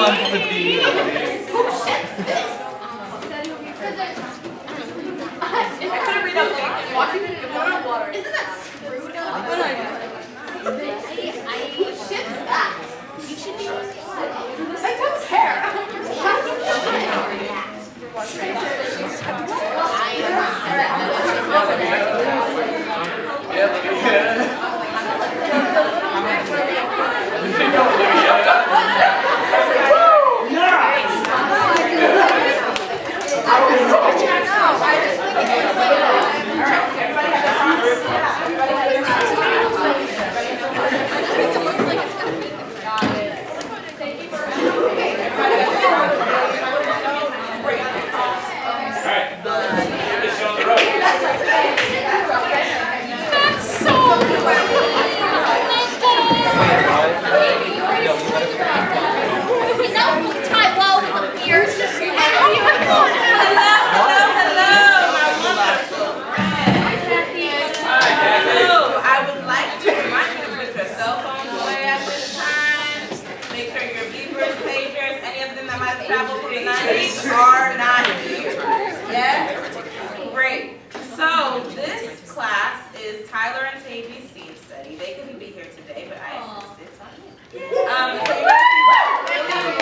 wants to be? Who ships this? I couldn't read up watching it in water. Isn't that screwed up? Who ships that? You should be. I don't care. Are not here. Yes? Great. So this class is Tyler and Tavy's scene study. They couldn't be here today, but I assisted. So you're going to see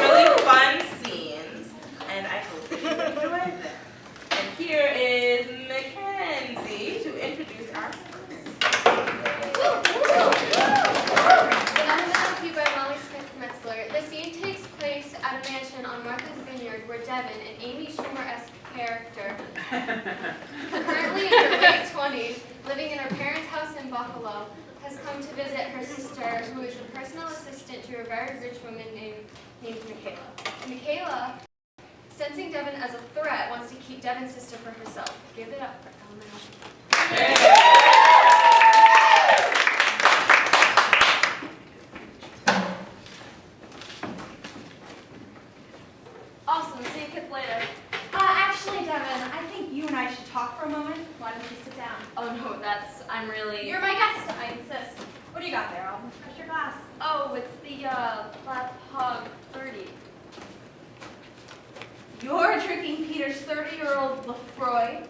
really fun scenes, and I hope that you enjoy them. And here is Mackenzie to introduce our class. The scene takes place at a mansion on Martha's Vineyard where Devin, an Amy Schumer-esque character, currently in her late 20s, living in her parents' house in Buffalo, has come to visit her sister, who is a personal assistant to a very rich woman named Michaela. Michaela, sensing Devin as a threat, wants to keep Devin's sister for herself. Give it up for Elemental. Awesome. See you kids later. Actually, Devin, I think you and I should talk for a moment. Why don't you sit down? Oh no, I'm really... You're my guest, I insist. What do you got there, Alvin? What's your glass? Oh, it's the, Black Hog 30. You're drinking Peter's 30-year-old Lefroy?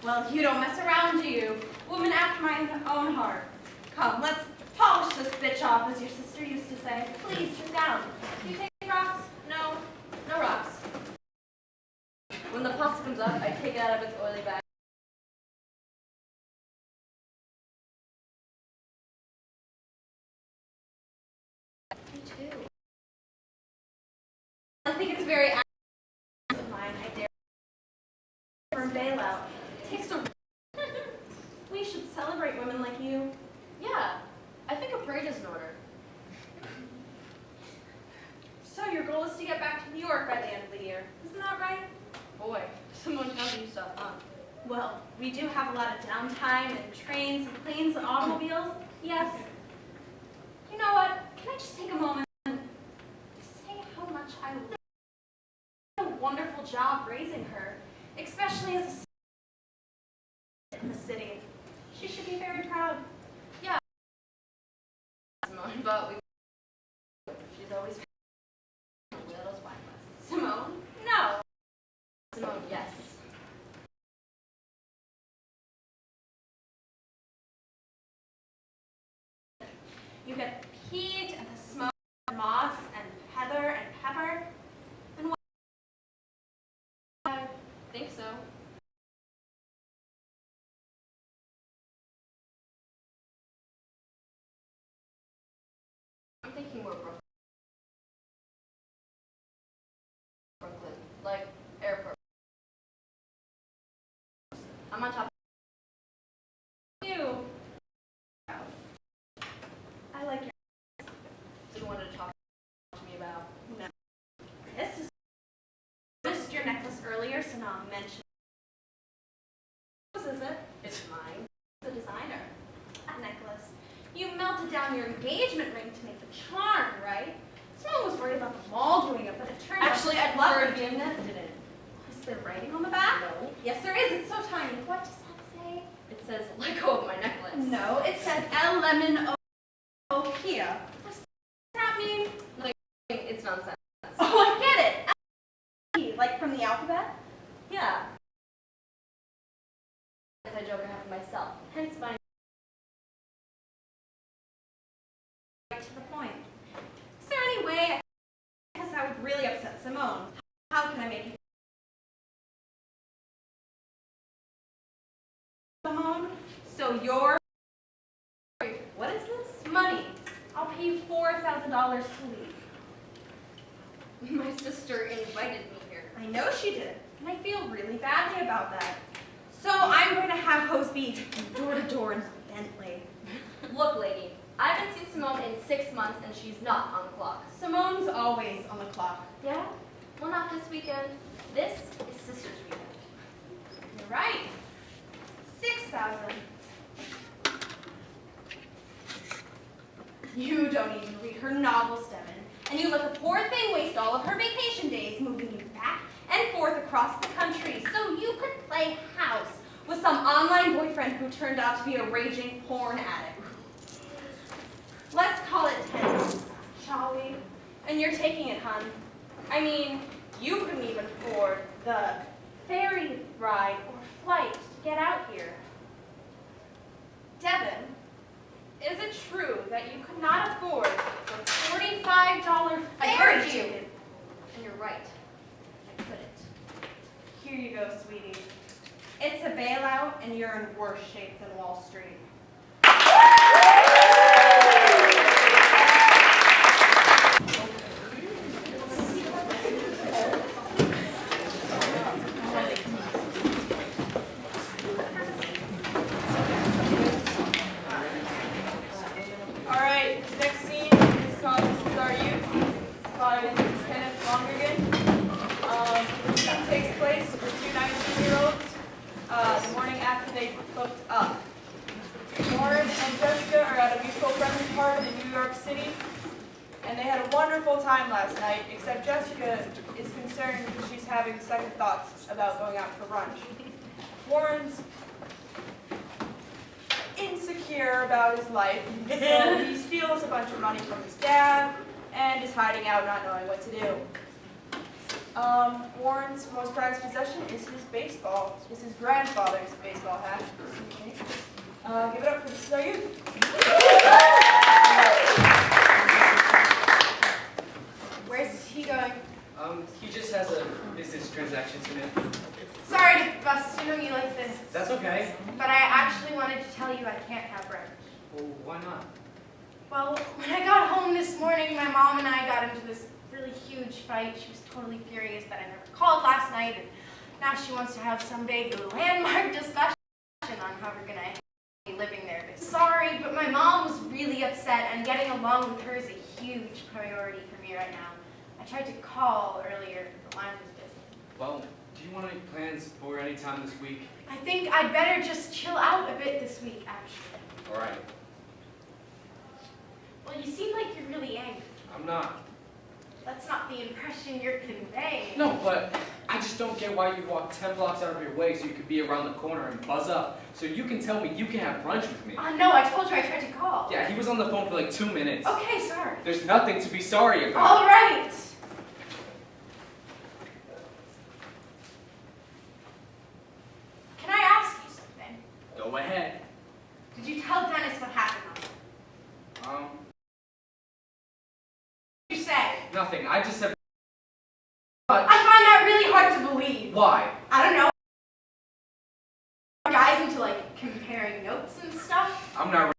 Well, you don't mess around, do you? Woman after my own heart. Come, let's polish this bitch off, as your sister used to say. Please, sit down. Do you take rocks? No, no rocks. When the pasta comes up, I take it out of its oily bag. Me too. I think it's very of mine, I dare. For a bailout. It takes a... We should celebrate women like you. Yeah, I think a parade is in order. So your goal is to get back to New York by the end of the year. Isn't that right? Boy, someone tells you stuff, huh? Well, we do have a lot of downtime and trains and planes and automobiles. Yes. You know what? Can I just take a moment and say how much I did a wonderful job raising her, especially as a in the city. She should be very proud. Yeah. Simone, but she's always little spineless. Simone? No. Simone, yes. You get peat and the smoke, moss and heather and pepper. And what? I think so. I'm thinking more Brooklyn, like airport. I'm on top of You. I like your. you wanted to talk to me about. No. This is. I noticed your necklace earlier, so now I'll mention. Whose is it? It's mine. The designer. That necklace. You melted down your engagement ring to make the charm, right? Someone was worried about the mall doing it, but it turned Actually, out. I'd love it if you lifted it. Is there writing on the back? No. Yes, there is. It's so tiny. What does that say? It says, let go of my necklace. No, it says L-lemon-O Kia. What does that mean? Like, it's nonsense. Oh, So you're... What is this? Money. I'll pay you $4,000 to leave. My sister invited me here. I know she did, and I feel really badly about that. So I'm going to have Hoseby take you door to door in some Bentley. Look, lady, I haven't seen Simone in 6 months and she's not on the clock. Simone's always on the clock. Yeah? Well, not this weekend. This is sister's weekend. You're right. 6,000. You don't even read her novels, Devin. And you let the poor thing waste all of her vacation days moving you back and forth across the country so you could play house with some online boyfriend who turned out to be a raging porn addict. Let's call it 10, shall we? And you're taking it, hon. I mean, you couldn't even afford the ferry ride or flight to get out here. Devin, is it true that you could not afford the $45 I ferry heard you. ticket? And you're right. I couldn't. Here you go, sweetie. It's a bailout, and you're in worse shape than Wall Street. Alright, next scene is called This Is Our Youth. By Kenneth Lonergan. The scene takes place with the two 19-year-olds the morning after they hooked up. Warren and Jessica are at a mutual friendly party in New York City, and they had a wonderful time last night, except Jessica is concerned because she's having second thoughts about going out for brunch. Warren's insecure about his life, so he steals a bunch of money from his dad and is hiding out not knowing what to do. Warren's most prized possession is his baseball. It's his grandfather's baseball hat. Give it up for This Is Our Youth. Where's he going? He just has a business transaction to make. Sorry to bust in on you like this, That's okay. but I actually wanted to tell you I can't have brunch. Well, why not? Well, when I got home this morning, my mom and I got into this really huge fight. She was totally furious that I never called last night, and now she wants to have some big landmark discussion on how we're gonna be living there. Sorry, but my mom was really upset, and getting along with her is a huge priority for me right now. I tried to call earlier, but the line was busy. Well, do you want any plans for any time this week? I think I'd better just chill out a bit this week, actually. All right. Well, you seem like you're really angry. I'm not. That's not the impression you're conveying. No, but I just don't get why you walk 10 blocks out of your way so you could be around the corner and buzz up so you can tell me you can have brunch with me. No, I told you I tried to call. Yeah, he was on the phone for like 2 minutes. Okay, sorry. There's nothing to be sorry about. All right. Can I ask you something? Go ahead. Did you tell Dennis what happened last night? What did you say? Nothing. I just said. I find that really hard to believe. Why? I don't know. Guys into like comparing notes and stuff. I'm not.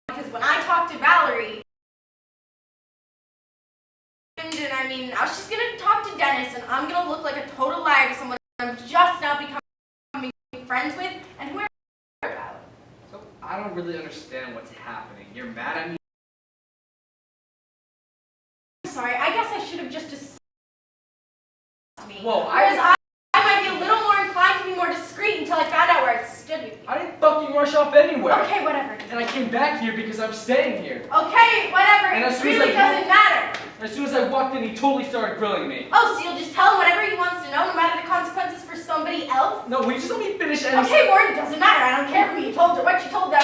Because when I talked to Valerie, and I mean, I was just gonna talk to Dennis, and I'm gonna look like a total liar to someone I'm just now becoming friends with, and who are about. So I don't really understand what's happening. You're mad at me? I'm sorry, I guess I should have just assumed me. Whoa, Whereas I might be a little more inclined to be more discreet until I found out where I stood with you. I didn't fucking rush off anywhere. Okay, whatever. And I came back here because I'm staying here. Okay, whatever. And as It soon as really I- doesn't matter. As soon as I walked in, he totally started grilling me. Oh, so you'll just tell him whatever he wants to know, no matter the consequences for somebody else? No, will you just let me finish anything? Okay, Warren, it doesn't matter. I don't care who you told or what you told them,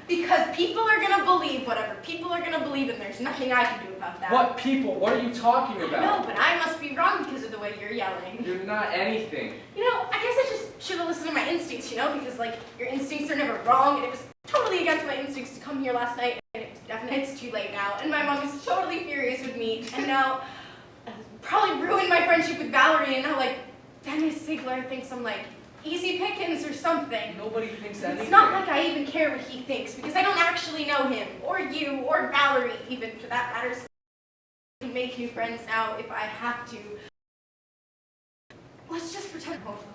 because people are gonna believe whatever people are gonna believe, and there's nothing I can do about that. What people? What are you talking No, about? but I must be wrong because of the way you're yelling. You're not anything. You know, I guess I just should have listened to my instincts, you know, because like your instincts are never wrong, and it was totally against my instincts to come here last night, and it was definitely it's too late now, and my mom is totally furious with me, and now probably ruined my friendship with Valerie, and now like Dennis Ziegler thinks I'm like easy pickings or something. Nobody thinks anything. It's not like I even care what he thinks, because I don't actually know him, or you, or Valerie, even, for that matter. So I can make new friends now if I have to. Let's just pretend both of me.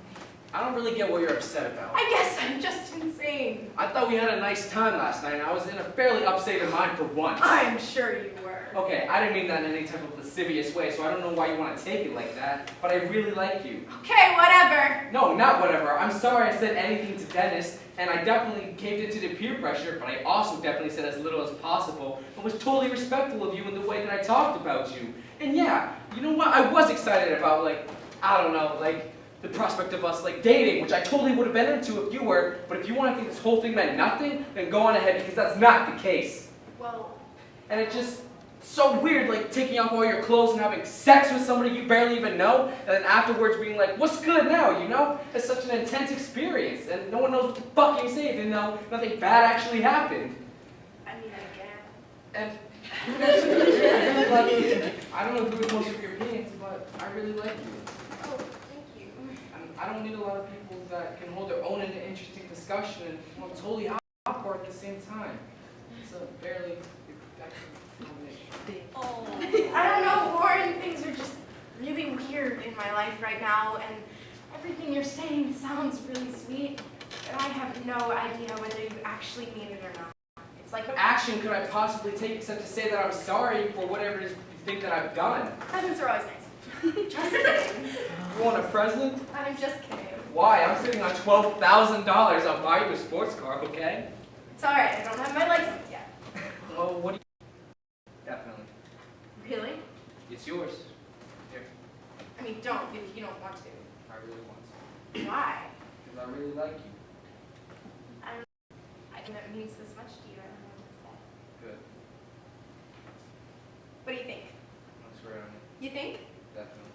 I don't really get what you're upset about. I guess I'm just insane. I thought we had a nice time last night, and I was in a fairly up state of mind for once. I'm sure you were. Okay, I didn't mean that in any type of lascivious way, so I don't know why you want to take it like that, but I really like you. Okay, whatever. No, not whatever. I'm sorry I said anything to Dennis, and I definitely caved into the peer pressure, but I also definitely said as little as possible, and was totally respectful of you in the way that I talked about you. And yeah, you know what? I was excited about, like, I don't know, like, the prospect of us, like, dating, which I totally would have been into if you were, but if you want to think this whole thing meant nothing, then go on ahead, because that's not the case. Well, And it just, so weird, like, taking off all your clothes and having sex with somebody you barely even know, and then afterwards being like, what's good now, you know? It's such an intense experience, and no one knows what the fuck you say, even though nothing bad actually happened. I mean, I guess. And I really like you. I don't agree with most of your opinions, but I really like you. Oh, thank you. And I don't meet a lot of people that can hold their own in an interesting discussion and totally awkward at the same time. It's a fairly effective combination. I don't know, Warren, things are just really weird in my life right now, and everything you're saying sounds really sweet, but I have no idea whether you actually mean it or not. It's like, What action could I possibly take except to say that I'm sorry for whatever it is you think that I've done? presents are always nice. Just kidding. You want a present? I'm just kidding. Why? I'm sitting on $12,000. I'll buy you a sports car, okay? It's alright, I don't have my license yet. Well, what do you... Definitely. Really? It's yours. Here, I mean, don't if you don't want to. I really want to. Why? Because I really like you. I think that means this much to you. I don't know what to say. Good. What do you think? I swear on it. You think? Definitely.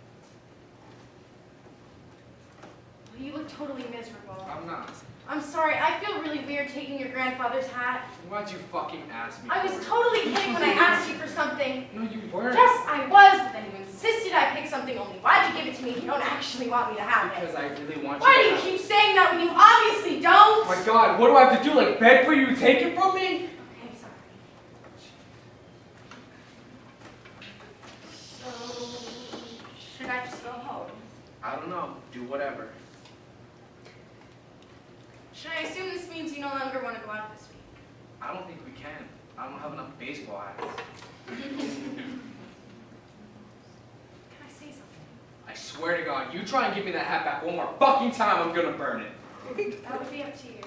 Well, you look totally miserable. I'm not. I'm sorry, I feel really weird taking your grandfather's hat. Why'd you fucking ask me? I was for it? totally kidding when I asked you for something. No, you weren't. Yes, I was, but then you insisted I pick something only. Why'd you give it to me if you don't actually want me to have it? Because I really want you Why to do you have it. keep saying that when you obviously don't? Oh my God, what do I have to do? Like beg for you to take it from me? Okay, sorry. So, should I just go home? I don't know. Do whatever. Should I assume this means you no longer want to go out this week? I don't think we can. I don't have enough baseball hats. Can I say something? I swear to God, you try and give me that hat back one more fucking time, I'm gonna burn it. That would be up to you.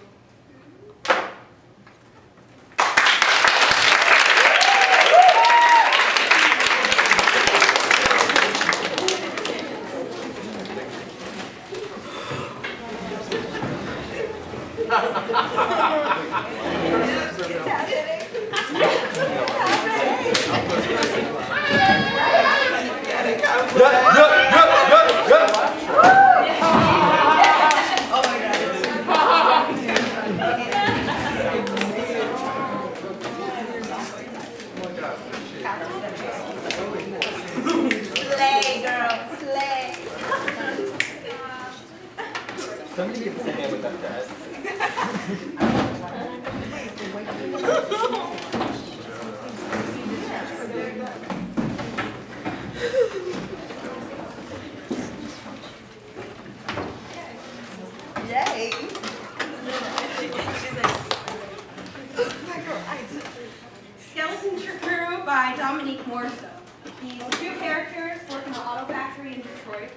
Slay, girl, slay. Somebody give us a hand with that guys. Yay. Skeleton Crew by Dominique Morso. These two characters work in the auto factory in Detroit,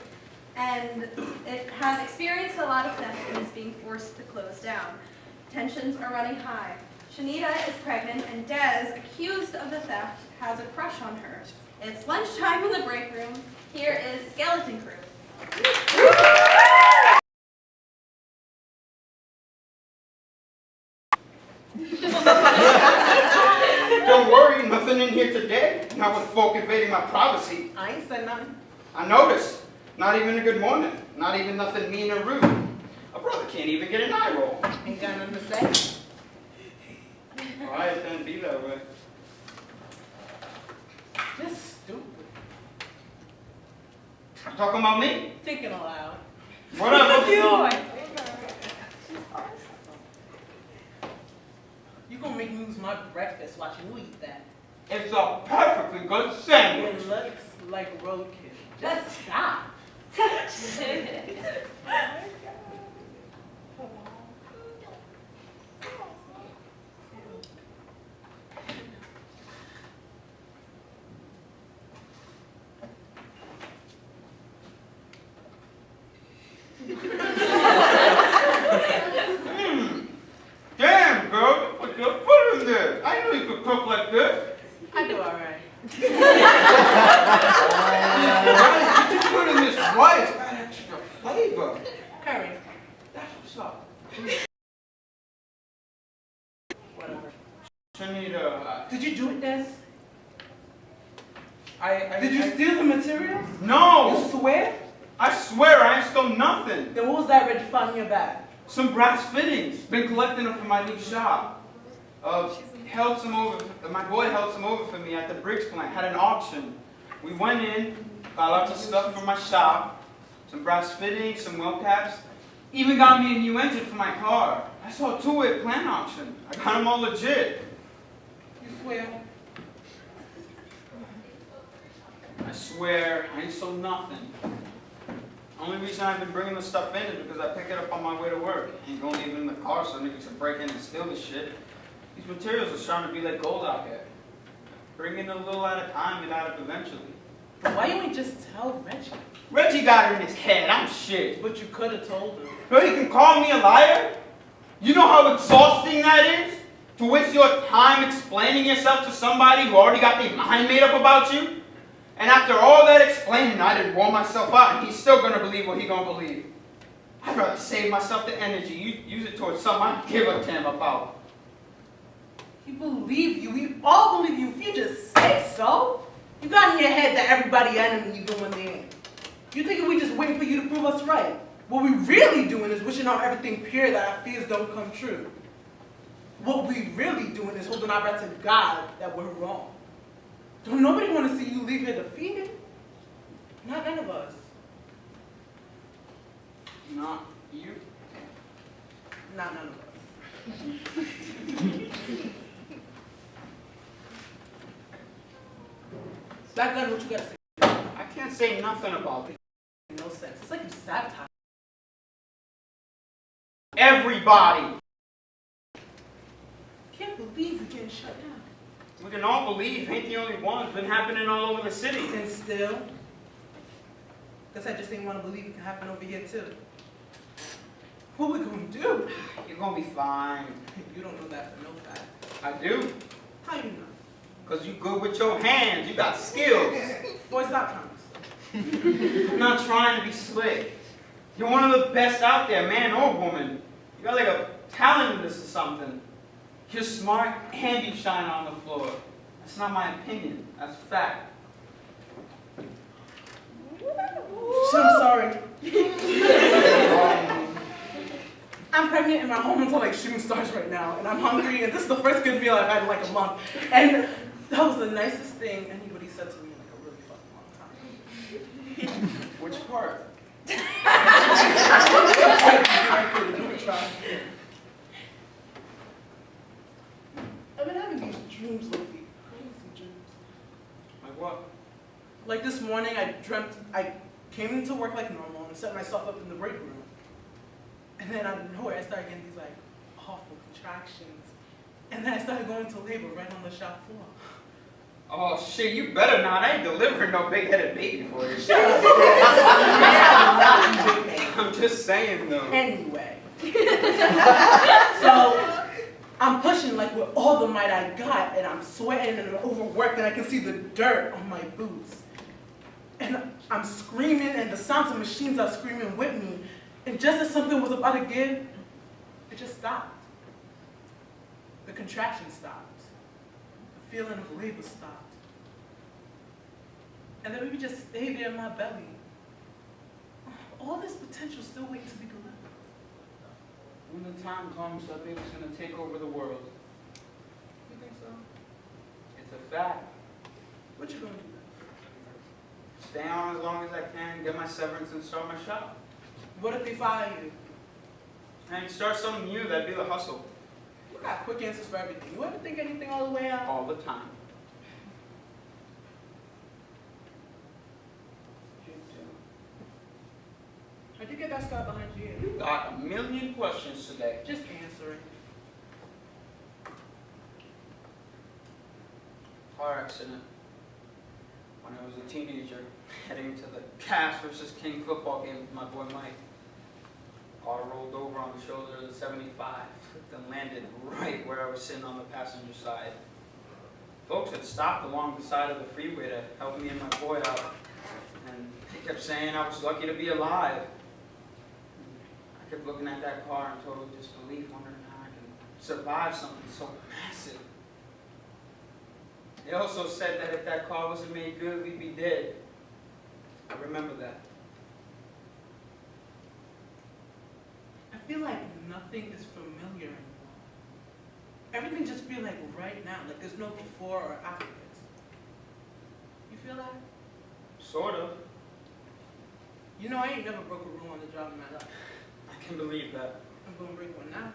and it has experienced a lot of theft and is being forced to close down. Tensions are running high. Shanita is pregnant, and Des, accused of the theft, has a crush on her. It's lunchtime in the break room. Here is Skeleton Crew. Don't worry, nothing in here today. Not with folk invading my privacy. I ain't said nothing. I noticed. Not even a good morning. Not even nothing mean or rude. A brother can't even get an eye roll. Ain't got nothing to say. Why it then be that way? Just stupid. You talking about me? Thinking aloud. Whatever. Boy. make me lose my breakfast watching you eat that. It's a perfectly good sandwich. It looks like roadkill. Just stop. Damn, girl, you put your foot in there. I knew you could cook like this. I do all right. Guys, did you put in this rice? It's got extra flavor. Curry. That's what's up. Whatever. I need Did you do it, Des? Did I you steal the materials? No! You swear? I swear I ain't stole nothing. Then what was that Reggie found in your bag? Some brass fittings. Been collecting them for my new shop. Held some over. My boy held some over for me at the bricks plant. Had an auction. We went in, got lots of stuff from my shop. Some brass fittings, some wheel caps. Even got me a new engine for my car. I saw a two-way plant auction. I got them all legit. You swear? I swear, I ain't sold nothing. Only reason I've been bringing the stuff in is because I pick it up on my way to work. Ain't gonna leave it in the car so niggas can break in and steal the shit. These materials are starting to be like gold out here. Bring in a little at a time and out of eventually. But why you ain't just tell Reggie? Reggie got it in his head, I'm shit. But you could have told him. But he can call me a liar? You know how exhausting that is? To waste your time explaining yourself to somebody who already got their mind made up about you? And after all that explaining, I didn't wore myself out, and he's still gonna believe what he gonna believe. I'd rather save myself the energy. You use it towards something I give a damn about. He believe you. We all believe you if you just say so. You got in your head that everybody enemy even when they ain't. You thinking we just waiting for you to prove us right. What we really doing is wishing on everything pure that our fears don't come true. What we really doing is holding our breath to God that we're wrong. Don't nobody want to see you leave here defeated. Not none of us. Not you. Not none of us. Back then, what you gotta say? I can't say nothing about it. No sense. It's like you sabotage. Everybody. Can't believe we're getting shut down. We can all believe ain't the only one. It's been happening all over the city. And still, guess I just didn't want to believe it can happen over here too. What we gonna do? You're gonna be fine. You don't know that for no fact. I do. How you know? Because you good with your hands. You got skills. Boy, stop, Thomas. I'm not trying to be slick. You're one of the best out there, man or woman. You got like a talent in this or something. You're smart and you shine on the floor. That's not my opinion. That's fact. I'm sorry. I'm pregnant and my hormones are like shooting stars right now, and I'm hungry, and this is the first good meal I've had in like a month. And that was the nicest thing anybody said to me in like a really fucking long time. Which part? I've been having these dreams lately, crazy dreams. Like what? Like this morning, I dreamt I came into work like normal and set myself up in the break room. And then out of nowhere, I started getting these like awful contractions. And then I started going to labor right on the shop floor. Oh shit, you better not. I ain't delivering no big-headed baby for you. I'm just saying though. Anyway. So, I'm pushing like with all the might I got, and I'm sweating and I'm overworked, and I can see the dirt on my boots. And I'm screaming, and the sounds of machines are screaming with me. And just as something was about to give, it just stopped. The contraction stopped. The feeling of labor stopped. And then we just stayed there in my belly. All this potential still waiting to be delivered. When the time comes, that baby's gonna take over the world. You think so? It's a fact. What you gonna do then? Stay on as long as I can, get my severance, and start my shop. What if they fire you? And start something new, that'd be the hustle. You got quick answers for everything. You ever think anything all the way out? All the time. How'd you get that scar behind you? You got a million questions today. Just answer it. Car accident. When I was a teenager, heading to the Cass versus King football game with my boy Mike. Car rolled over on the shoulder of the 75, flipped and landed right where I was sitting on the passenger side. Folks had stopped along the side of the freeway to help me and my boy out, and they kept saying I was lucky to be alive. I kept looking at that car in total disbelief, wondering how I can survive something so massive. They also said that if that car wasn't made good, we'd be dead. I remember that. I feel like nothing is familiar anymore. Everything just feels like right now, like there's no before or after this. You feel that? Sort of. You know, I ain't never broke a rule on the job in my life. I can believe that. I'm gonna break one now.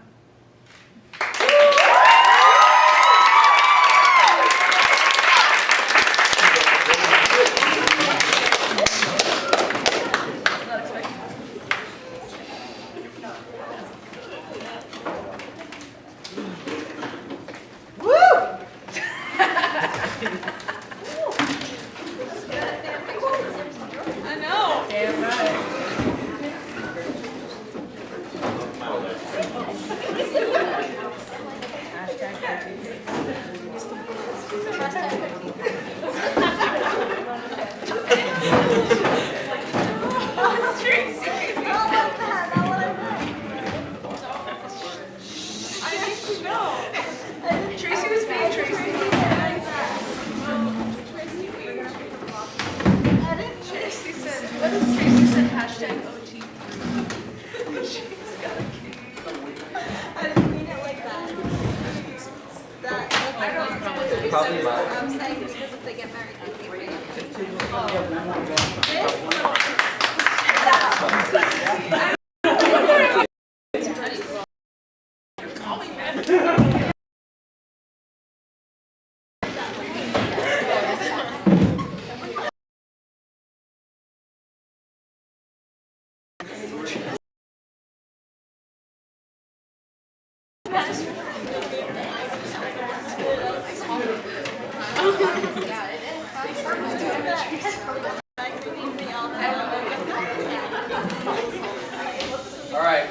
Alright,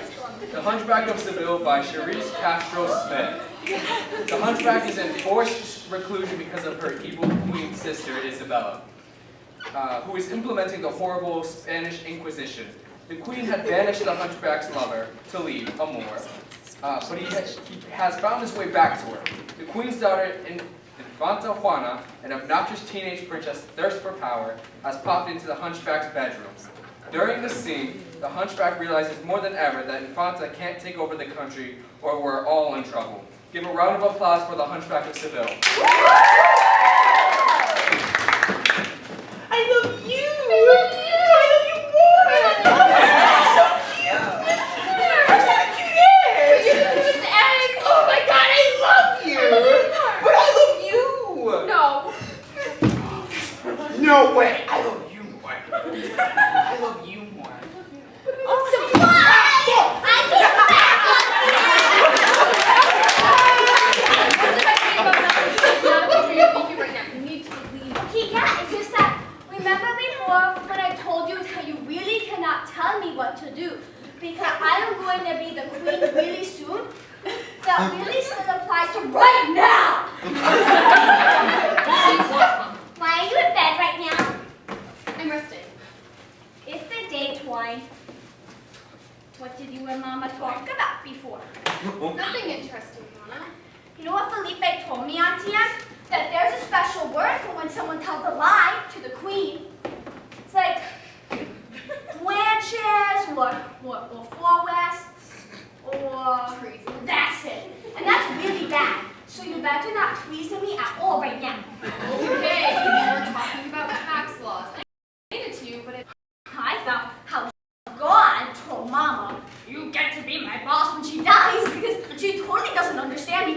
The Hunchback of Seville by Charisse Castro Smith. The Hunchback is in forced reclusion because of her evil queen sister, Isabella, who is implementing the horrible Spanish Inquisition. The queen had banished the Hunchback's lover to leave, Amor, but he has found his way back to her. The queen's daughter, Infanta Juana, an obnoxious teenage princess thirst for power, has popped into the Hunchback's bedroom. During the scene, the Hunchback realizes more than ever that Infanta can't take over the country or we're all in trouble. Give a round of applause for the Hunchback of Seville. I love you! I love you! I love you more! That's so cute! That's what cute is! Oh my god, I love you! But I love you! No. No way! I love you more. I love you more. Okay, yeah, it's just that, remember before when I told you how you really cannot tell me what to do because I am going to be the queen really soon? That really still applies to right now! Why are you in bed right now? I'm resting. It's the day, Twine. What did you and Mama talk about before? Nothing interesting, Mama. You know what Felipe told me, Auntie Ann? That there's a special word for when someone tells a lie to the queen. It's like branches or forests or that's it. And that's really bad. So you better not tweezing me at all right now. Okay, we're talking about tax laws. I explained it to you, but I found how God told Mama, you get to be my boss when she dies because she totally doesn't understand me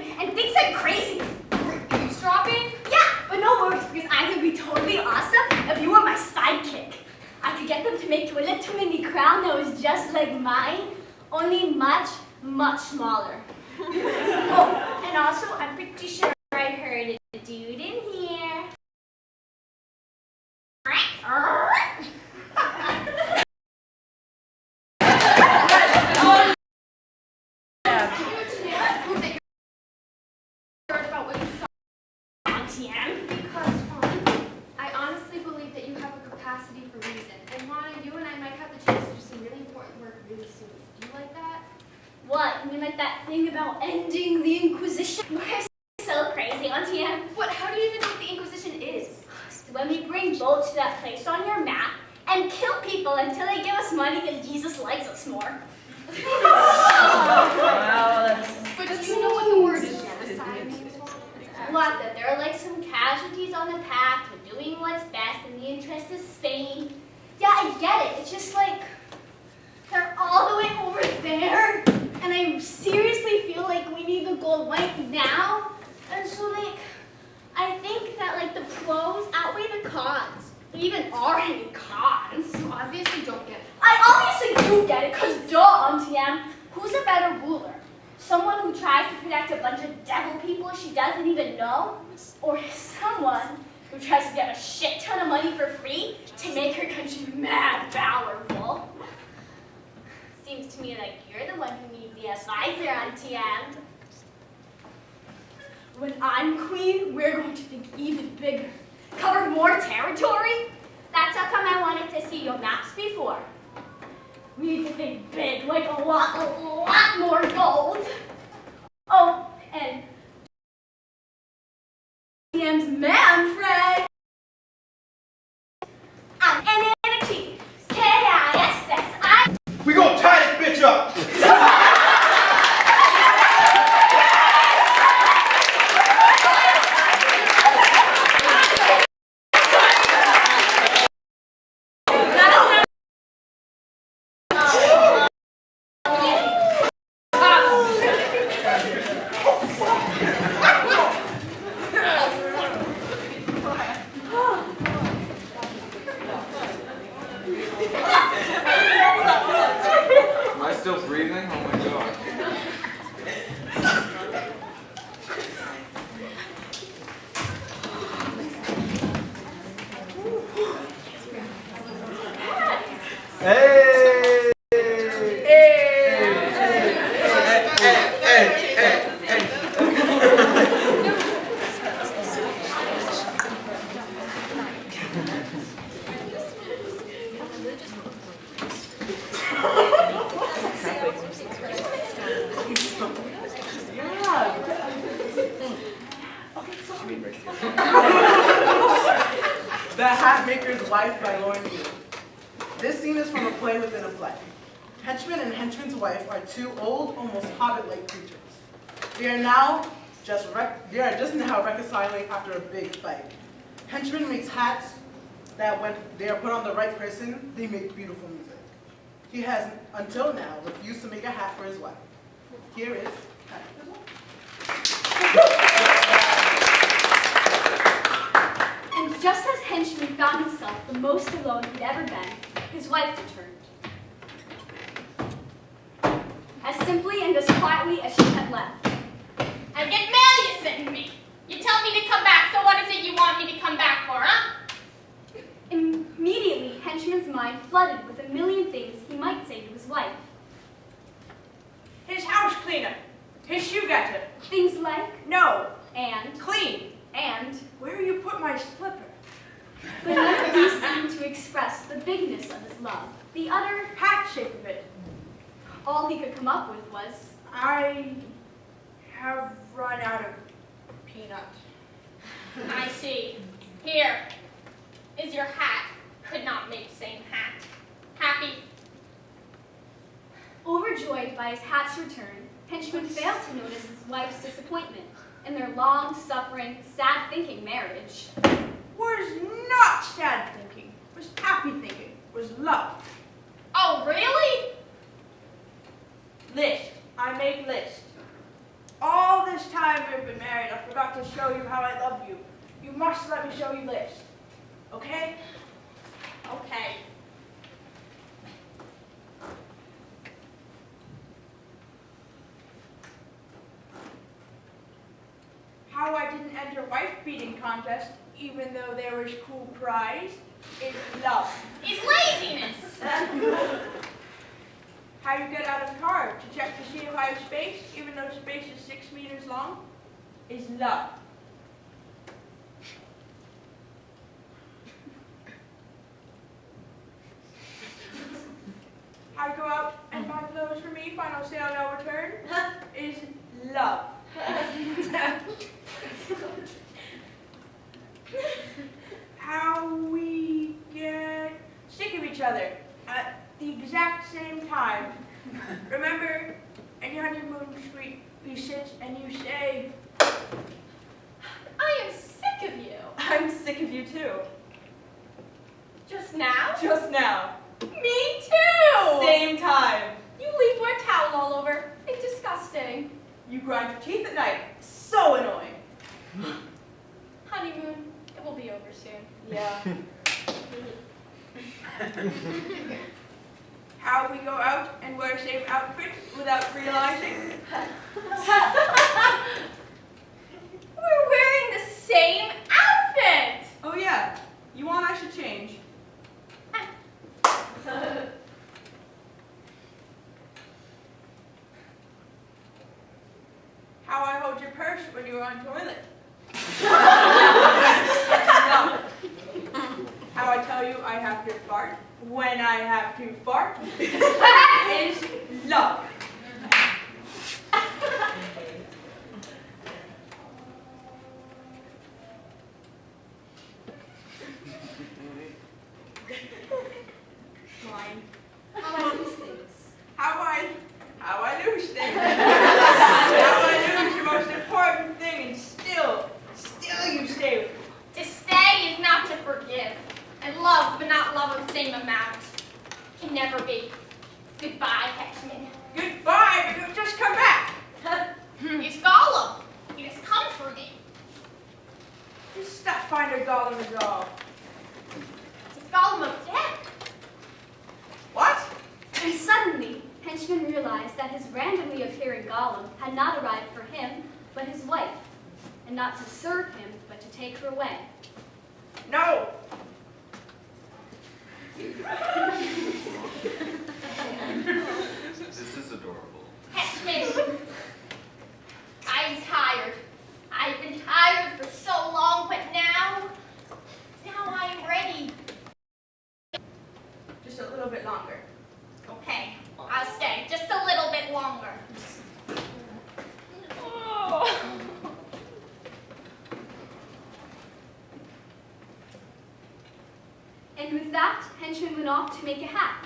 a little mini crown that was just like mine, only much, much smaller. Oh, and also, I'm pretty sure I heard a dude in here. About what you saw. Because, I honestly believe that you have a capacity for reason. And Lana, you and I might have the chance to do some really important work really soon. Do you like that? What? You mean like that thing about ending the Inquisition? We're so crazy, Auntie Em. What? How do you even know what the Inquisition is? So when we bring boats to that place on your map and kill people until they give us money because Jesus likes us more. But do you know what the word genocide means? What, that there are like some casualties on the path for doing what's best in the interest of Spain? Yeah, I get it. It's just like they're all the way over there, and I seriously feel like we need the gold right now. And so like, I think that like the pros outweigh the cons. There even are any cons. You obviously don't get it. I obviously do get it, because duh, Auntie Em. Who's a better ruler? Someone who tries to protect a bunch of devil people she doesn't even know? Or someone who tries to get a shit ton of money for free to make her country mad powerful? Seems to me like you're the one who needs the advisor, Auntie Em. When I'm queen, we're going to think even bigger. Cover more territory? That's how come I wanted to see your maps before. We need to think big, like a lot more gold. Oh, and DM's man, Fred. I'm Anarchy. KISSI. We gonna tie this bitch up! Am I still breathing? Oh my god. Hey! The Hat Maker's Wife by Lauren Yu. This scene is from a play within a play. Henchman and Henchman's wife are two old, almost hobbit-like creatures. They are just now reconciling after a big fight. Henchman makes hats that when they are put on the right person, they make beautiful music. He has, until now, refused to make a hat for his wife. Here is Hat for his wife. And just as Henchman found himself the most alone he'd ever been, his wife returned. As simply and as quietly as she had left. I get mail you sent me. You tell me to come back, so what is it you want me to come back for, huh? Immediately, Henchman's mind flooded with a million things he might say to his wife. His house cleaner. His shoe getter. Things like, No. and, Clean. and, Where you put my slipper? but none of these seemed to express the bigness of his love. The other, Hat shape of it. all he could come up with was, I have run out of peanut. I see. Here is your hat. Could not make same hat. Happy. overjoyed by his hat's return, Henchman failed to notice his wife's disappointment in their long-suffering, sad-thinking marriage. Was not sad thinking. Was happy thinking. Was love. Oh, really? List. I make list. All this time we've been married, I forgot to show you how I love you. You must let me show you list. Okay? Okay. enter wife beating contest, even though there was cool prize, is love. Is laziness. How you get out of the car to check to see if I have space, even though space is 6 meters long, is love. How you go out and buy clothes for me, final sale, no return, is love. How we get sick of each other at the exact same time. Remember, in your honeymoon suite, we sit and you say, I am sick of you. I'm sick of you too. Just now? Just now. Me too! Same time. You leave my towel all over. It's disgusting. You grind your teeth at night. So annoying. Honeymoon, it will be over soon. Yeah. how we go out and wear the same outfit without realizing. We're wearing the same outfit! Oh yeah. You want I should change? How I hold your purse when you were on toilet. No. How I tell you I have to fart when I have to fart is love. Fine. How I lose things. How I lose things. How I lose the most important thing and still you stay with me. To stay is not to forgive. And love, but not love of the same amount. Can never be. Goodbye, Hexman. Goodbye, but you've just come back. It's Gollum. He has come for me. This stuff finder Gollum is all. It's Gollum of death. What? And suddenly, Henchman realized that his randomly appearing golem had not arrived for him, but his wife, and not to serve him, but to take her away. No. This is adorable. Hexman, I'm tired. I've been tired for so long, but now I'm ready. Just a little bit longer. Okay, I'll stay just a little bit longer. And with that, Henchman went off to make a hat,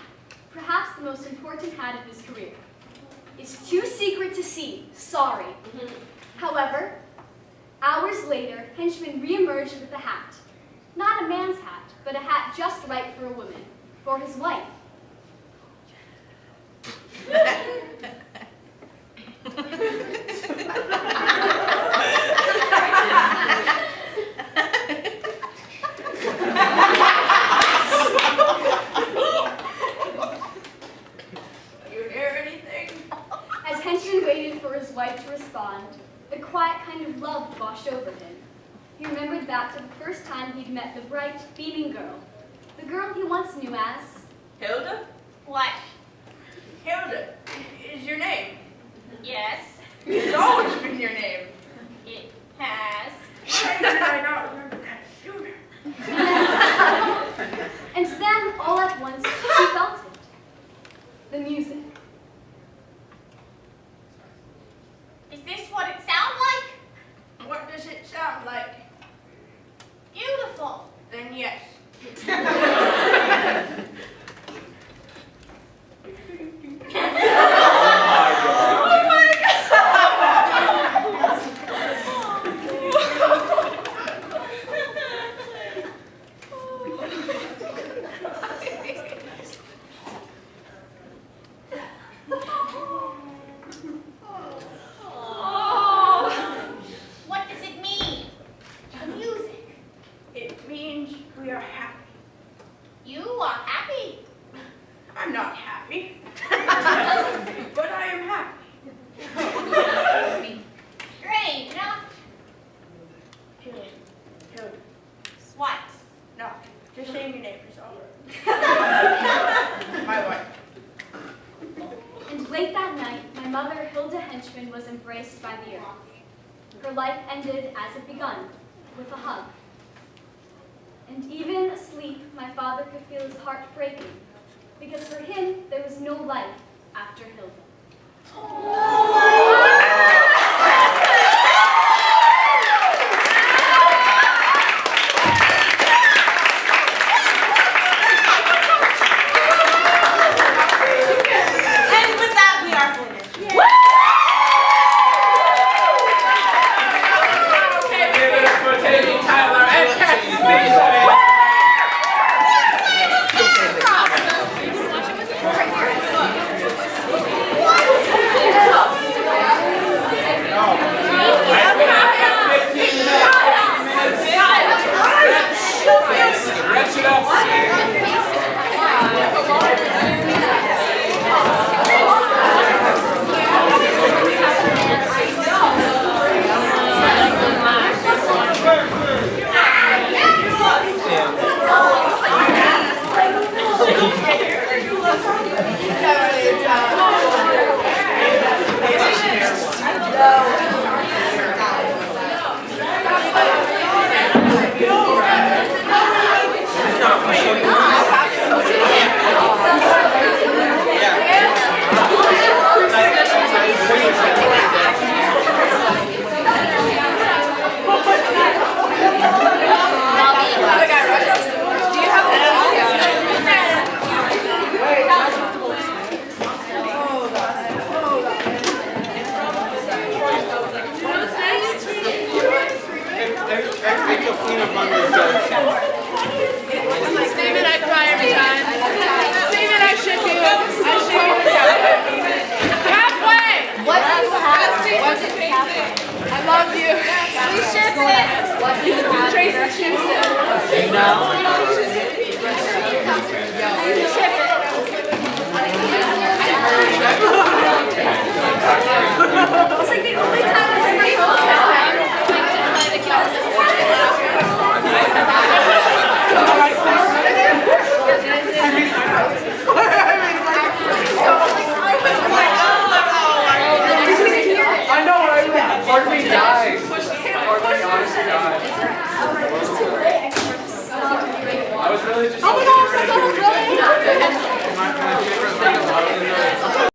perhaps the most important hat of his career. It's too secret to see, sorry. However, hours later, Henchman reemerged with a hat. Not a man's hat, but a hat just right for a woman, for his wife. You hear anything? As Henchman waited for his wife to respond, a quiet kind of love washed over him. He remembered back to the first time he'd met the bright, beaming girl, the girl he once knew as... Hilda? What? Hilda is your name. Yes, It's always been your name. it has. Why did I not remember that sooner? And then, all at once, she felt it. The music. Is this what it sounds like? What does it sound like? Beautiful. Then yes. What does it mean? The music. It means we are happy. name your neighbors over. My wife. And late that night, my mother, Hilda Henchman, was embraced by the earth. Her life ended as it begun, with a hug. And even asleep, my father could feel his heart breaking, because for him, there was no life after Hilda. And with that, we are finished. Give it up for Teddy, Tyler, and Kathy. Wrench it up. Steven, I cry every time. Steven, I should be. Halfway! What do you have? I love you. We ship it. What do you have? Tracy shoots it. Ship it. It's like the only time I've ever I know, right? Part of me died. Part of me honestly died. I was really just hoping you were going to do it again.